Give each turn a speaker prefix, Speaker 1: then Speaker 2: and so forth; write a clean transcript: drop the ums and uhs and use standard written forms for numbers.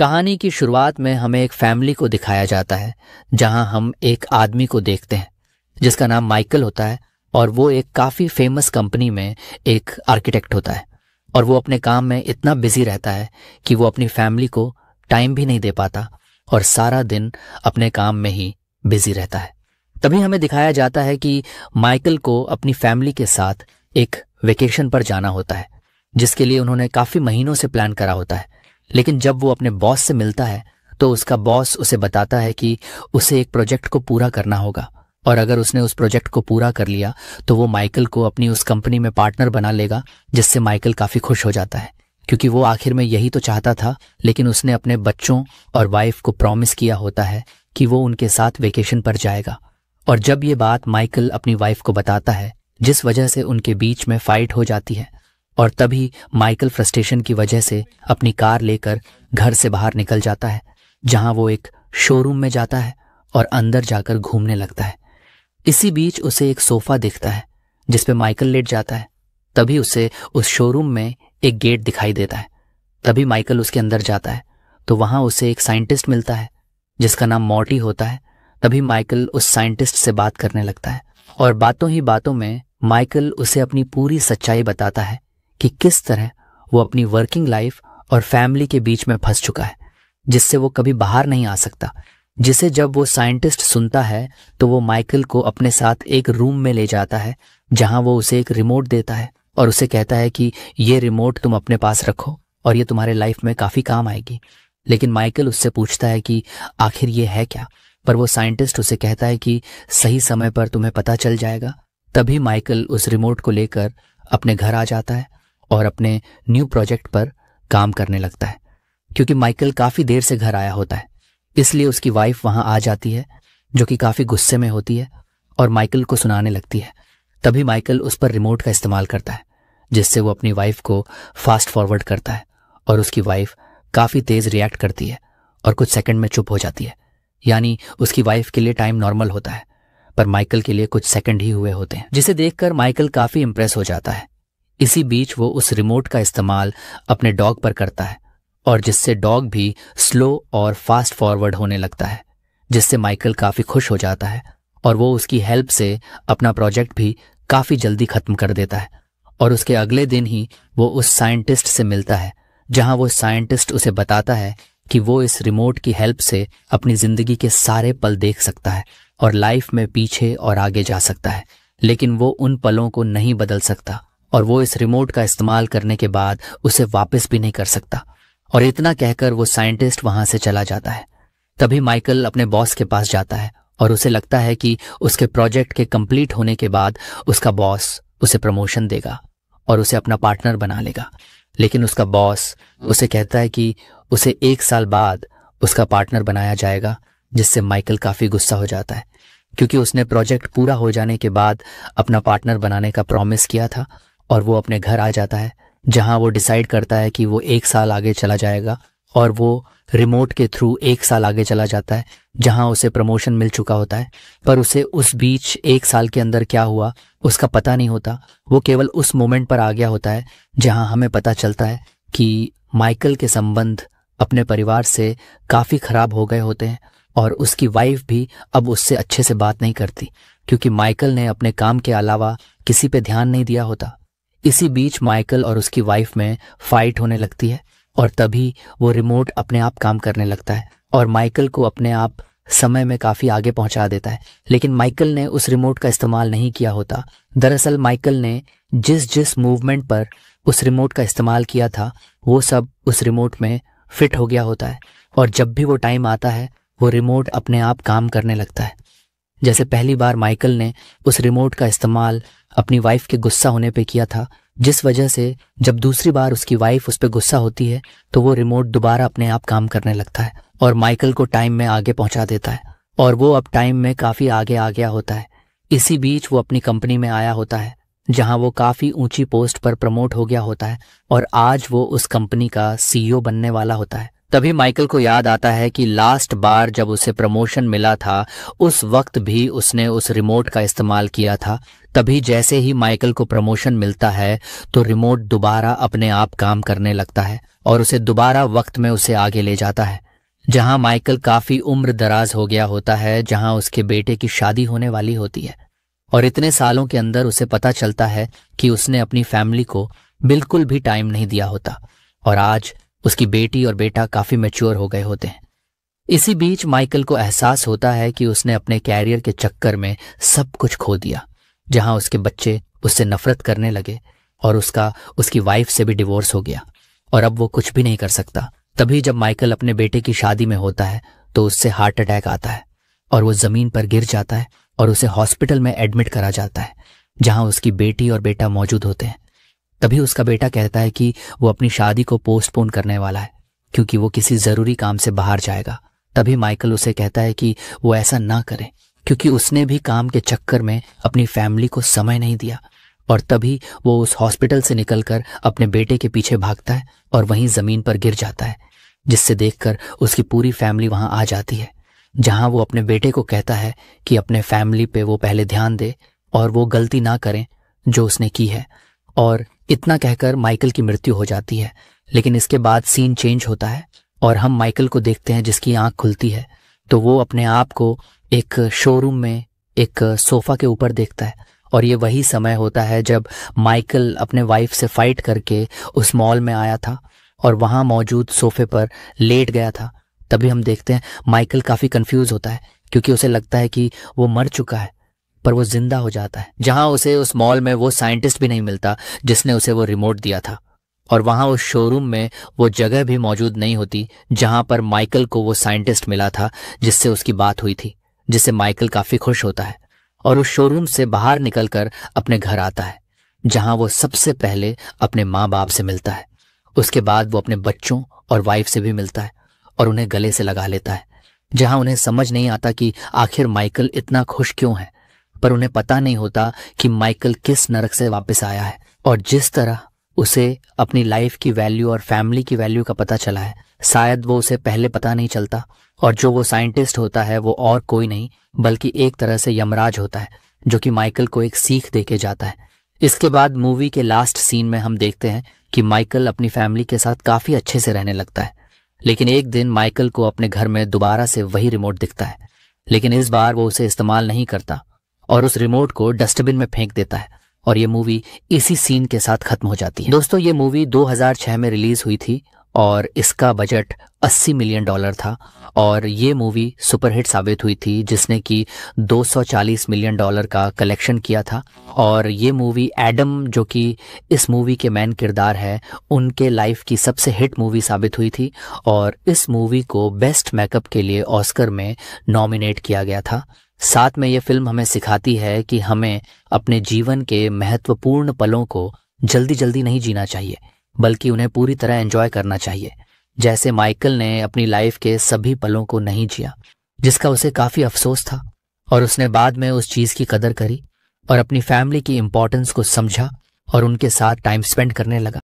Speaker 1: कहानी की शुरुआत में हमें एक फैमिली को दिखाया जाता है जहां हम एक आदमी को देखते हैं जिसका नाम माइकल होता है और वो एक काफ़ी फेमस कंपनी में एक आर्किटेक्ट होता है और वो अपने काम में इतना बिजी रहता है कि वो अपनी फैमिली को टाइम भी नहीं दे पाता और सारा दिन अपने काम में ही बिजी रहता है। तभी हमें दिखाया जाता है कि माइकल को अपनी फैमिली के साथ एक वेकेशन पर जाना होता है जिसके लिए उन्होंने काफ़ी महीनों से प्लान करा होता है। लेकिन जब वो अपने बॉस से मिलता है तो उसका बॉस उसे बताता है कि उसे एक प्रोजेक्ट को पूरा करना होगा और अगर उसने उस प्रोजेक्ट को पूरा कर लिया तो वो माइकल को अपनी उस कंपनी में पार्टनर बना लेगा, जिससे माइकल काफ़ी खुश हो जाता है क्योंकि वो आखिर में यही तो चाहता था। लेकिन उसने अपने बच्चों और वाइफ को प्रॉमिस किया होता है कि वो उनके साथ वेकेशन पर जाएगा। और जब ये बात माइकल अपनी वाइफ को बताता है जिस वजह से उनके बीच में फाइट हो जाती है और तभी माइकल फ्रस्ट्रेशन की वजह से अपनी कार लेकर घर से बाहर निकल जाता है, जहां वो एक शोरूम में जाता है और अंदर जाकर घूमने लगता है। इसी बीच उसे एक सोफा दिखता है जिस पे माइकल लेट जाता है। तभी उसे उस शोरूम में एक गेट दिखाई देता है। तभी माइकल उसके अंदर जाता है तो वहां उसे एक साइंटिस्ट मिलता है जिसका नाम मॉर्टी होता है। तभी माइकल उस साइंटिस्ट से बात करने लगता है और बातों ही बातों में माइकल उसे अपनी पूरी सच्चाई बताता है कि किस तरह वो अपनी वर्किंग लाइफ और फैमिली के बीच में फंस चुका है, जिससे वो कभी बाहर नहीं आ सकता। जिसे जब वो साइंटिस्ट सुनता है तो वो माइकल को अपने साथ एक रूम में ले जाता है जहां वो उसे एक रिमोट देता है और उसे कहता है कि ये रिमोट तुम अपने पास रखो और ये तुम्हारे लाइफ में काफ़ी काम आएगी। लेकिन माइकल उससे पूछता है कि आखिर ये है क्या, पर वो साइंटिस्ट उसे कहता है कि सही समय पर तुम्हें पता चल जाएगा। तभी माइकल उस रिमोट को लेकर अपने घर आ जाता है और अपने न्यू प्रोजेक्ट पर काम करने लगता है। क्योंकि माइकल काफ़ी देर से घर आया होता है इसलिए उसकी वाइफ वहां आ जाती है जो कि काफ़ी गुस्से में होती है और माइकल को सुनाने लगती है। तभी माइकल उस पर रिमोट का इस्तेमाल करता है जिससे वो अपनी वाइफ को फास्ट फॉरवर्ड करता है और उसकी वाइफ काफ़ी तेज़ रिएक्ट करती है और कुछ सेकंड में चुप हो जाती है। यानी उसकी वाइफ के लिए टाइम नॉर्मल होता है पर माइकल के लिए कुछ सेकंड ही हुए होते हैं, जिसे देखकर माइकल काफ़ी इंप्रेस हो जाता है। इसी बीच वो उस रिमोट का इस्तेमाल अपने डॉग पर करता है और जिससे डॉग भी स्लो और फास्ट फॉरवर्ड होने लगता है, जिससे माइकल काफ़ी खुश हो जाता है और वो उसकी हेल्प से अपना प्रोजेक्ट भी काफ़ी जल्दी ख़त्म कर देता है। और उसके अगले दिन ही वो उस साइंटिस्ट से मिलता है जहां वो साइंटिस्ट उसे बताता है कि वो इस रिमोट की हेल्प से अपनी ज़िंदगी के सारे पल देख सकता है और लाइफ में पीछे और आगे जा सकता है, लेकिन वो उन पलों को नहीं बदल सकता और वो इस रिमोट का इस्तेमाल करने के बाद उसे वापस भी नहीं कर सकता। और इतना कहकर वो साइंटिस्ट वहां से चला जाता है। तभी माइकल अपने बॉस के पास जाता है और उसे लगता है कि उसके प्रोजेक्ट के कंप्लीट होने के बाद उसका बॉस उसे प्रमोशन देगा और उसे अपना पार्टनर बना लेगा। लेकिन उसका बॉस उसे कहता है कि उसे 1 साल बाद उसका पार्टनर बनाया जाएगा, जिससे माइकल काफ़ी गुस्सा हो जाता है क्योंकि उसने प्रोजेक्ट पूरा हो जाने के बाद अपना पार्टनर बनाने का प्रॉमिस किया था। और वो अपने घर आ जाता है जहां वो डिसाइड करता है कि वो 1 साल आगे चला जाएगा और वो रिमोट के थ्रू 1 साल आगे चला जाता है जहां उसे प्रमोशन मिल चुका होता है। पर उसे उस बीच 1 साल के अंदर क्या हुआ उसका पता नहीं होता। वो केवल उस मोमेंट पर आ गया होता है जहां हमें पता चलता है कि माइकल के संबंध अपने परिवार से काफ़ी ख़राब हो गए होते हैं और उसकी वाइफ भी अब उससे अच्छे से बात नहीं करती क्योंकि माइकल ने अपने काम के अलावा किसी पे ध्यान नहीं दिया होता। इसी बीच माइकल और उसकी वाइफ में फाइट होने लगती है और तभी वो रिमोट अपने आप काम करने लगता है और माइकल को अपने आप समय में काफ़ी आगे पहुंचा देता है। लेकिन माइकल ने उस रिमोट का इस्तेमाल नहीं किया होता। दरअसल माइकल ने जिस जिस मूवमेंट पर उस रिमोट का इस्तेमाल किया था वो सब उस रिमोट में फिट हो गया होता है और जब भी वो टाइम आता है वो रिमोट अपने आप काम करने लगता है। जैसे पहली बार माइकल ने उस रिमोट का इस्तेमाल अपनी वाइफ के गुस्सा होने पे किया था, जिस वजह से जब दूसरी बार उसकी वाइफ उस पर गुस्सा होती है तो वो रिमोट दोबारा अपने आप काम करने लगता है और माइकल को टाइम में आगे पहुंचा देता है और वो अब टाइम में काफ़ी आगे आ गया होता है। इसी बीच वो अपनी कंपनी में आया होता है जहां वो काफ़ी ऊंची पोस्ट पर प्रमोट हो गया होता है और आज वो उस कंपनी का सीईओ बनने वाला होता है। तभी माइकल को याद आता है कि लास्ट बार जब उसे प्रमोशन मिला था उस वक्त भी उसने उस रिमोट का इस्तेमाल किया था तभी जैसे ही माइकल को प्रमोशन मिलता है तो रिमोट दोबारा अपने आप काम करने लगता है और उसे दोबारा वक्त में उसे आगे ले जाता है, जहां माइकल काफी उम्र दराज हो गया होता है, जहां उसके बेटे की शादी होने वाली होती है। और इतने सालों के अंदर उसे पता चलता है कि उसने अपनी फैमिली को बिल्कुल भी टाइम नहीं दिया होता और आज उसकी बेटी और बेटा काफी मैच्योर हो गए होते हैं। इसी बीच माइकल को एहसास होता है कि उसने अपने कैरियर के चक्कर में सब कुछ खो दिया, जहां उसके बच्चे उससे नफरत करने लगे और उसकी वाइफ से भी डिवोर्स हो गया और अब वो कुछ भी नहीं कर सकता। तभी जब माइकल अपने बेटे की शादी में होता है तो उससे हार्ट अटैक आता है और वो जमीन पर गिर जाता है और उसे हॉस्पिटल में एडमिट करा जाता है, जहां उसकी बेटी और बेटा मौजूद होते हैं। तभी उसका बेटा कहता है कि वो अपनी शादी को पोस्टपोन करने वाला है क्योंकि वो किसी जरूरी काम से बाहर जाएगा। तभी माइकल उसे कहता है कि वो ऐसा ना करे क्योंकि उसने भी काम के चक्कर में अपनी फैमिली को समय नहीं दिया। और तभी वो उस हॉस्पिटल से निकलकर अपने बेटे के पीछे भागता है और वहीं जमीन पर गिर जाता है, जिससे देखकर उसकी पूरी फैमिली वहां आ जाती है, जहां वो अपने बेटे को कहता है कि अपने फैमिली पे वो पहले ध्यान दे और वो गलती ना करें जो उसने की है। और इतना कहकर माइकल की मृत्यु हो जाती है। लेकिन इसके बाद सीन चेंज होता है और हम माइकल को देखते हैं जिसकी आंख खुलती है तो वो अपने आप को एक शोरूम में एक सोफा के ऊपर देखता है और ये वही समय होता है जब माइकल अपने वाइफ से फाइट करके उस मॉल में आया था और वहां मौजूद सोफे पर लेट गया था। तभी हम देखते हैं माइकल काफी कंफ्यूज होता है क्योंकि उसे लगता है कि वो मर चुका है, पर वो जिंदा हो जाता है, जहां उसे उस मॉल में वो साइंटिस्ट भी नहीं मिलता जिसने उसे वो रिमोट दिया था और वहां उस शोरूम में वो जगह भी मौजूद नहीं होती जहां पर माइकल को वो साइंटिस्ट मिला था जिससे उसकी बात हुई थी, जिससे माइकल काफी खुश होता है और उस शोरूम से बाहर निकलकर अपने घर आता है, जहां वो सबसे पहले अपने माँ बाप से मिलता है। उसके बाद वो अपने बच्चों और वाइफ से भी मिलता है और उन्हें गले से लगा लेता है, जहां उन्हें समझ नहीं आता कि आखिर माइकल इतना खुश क्यों है। पर उन्हें पता नहीं होता कि माइकल किस नरक से वापस आया है और जिस तरह उसे अपनी लाइफ की वैल्यू और फैमिली की वैल्यू का पता चला है, शायद वो उसे पहले पता नहीं चलता। और जो वो साइंटिस्ट होता है वो और कोई नहीं बल्कि एक तरह से यमराज होता है, जो कि माइकल को एक सीख देके जाता है। इसके बाद मूवी के लास्ट सीन में हम देखते हैं कि माइकल अपनी फैमिली के साथ काफी अच्छे से रहने लगता है। लेकिन एक दिन माइकल को अपने घर में दोबारा से वही रिमोट दिखता है, लेकिन इस बार वो उसे इस्तेमाल नहीं करता और उस रिमोट को डस्टबिन में फेंक देता है और ये मूवी इसी सीन के साथ खत्म हो जाती है। दोस्तों, ये मूवी 2006 में रिलीज हुई थी और इसका बजट $80 मिलियन था और ये मूवी सुपरहिट साबित हुई थी, जिसने कि $240 मिलियन का कलेक्शन किया था। और ये मूवी एडम, जो कि इस मूवी के मेन किरदार है, उनके लाइफ की सबसे हिट मूवी साबित हुई थी और इस मूवी को बेस्ट मेकअप के लिए ऑस्कर में नॉमिनेट किया गया था। साथ में ये फिल्म हमें सिखाती है कि हमें अपने जीवन के महत्वपूर्ण पलों को जल्दी जल्दी नहीं जीना चाहिए, बल्कि उन्हें पूरी तरह एंजॉय करना चाहिए। जैसे माइकल ने अपनी लाइफ के सभी पलों को नहीं जिया, जिसका उसे काफी अफसोस था, और उसने बाद में उस चीज की कदर करी और अपनी फैमिली की इंपॉर्टेंस को समझा और उनके साथ टाइम स्पेंड करने लगा।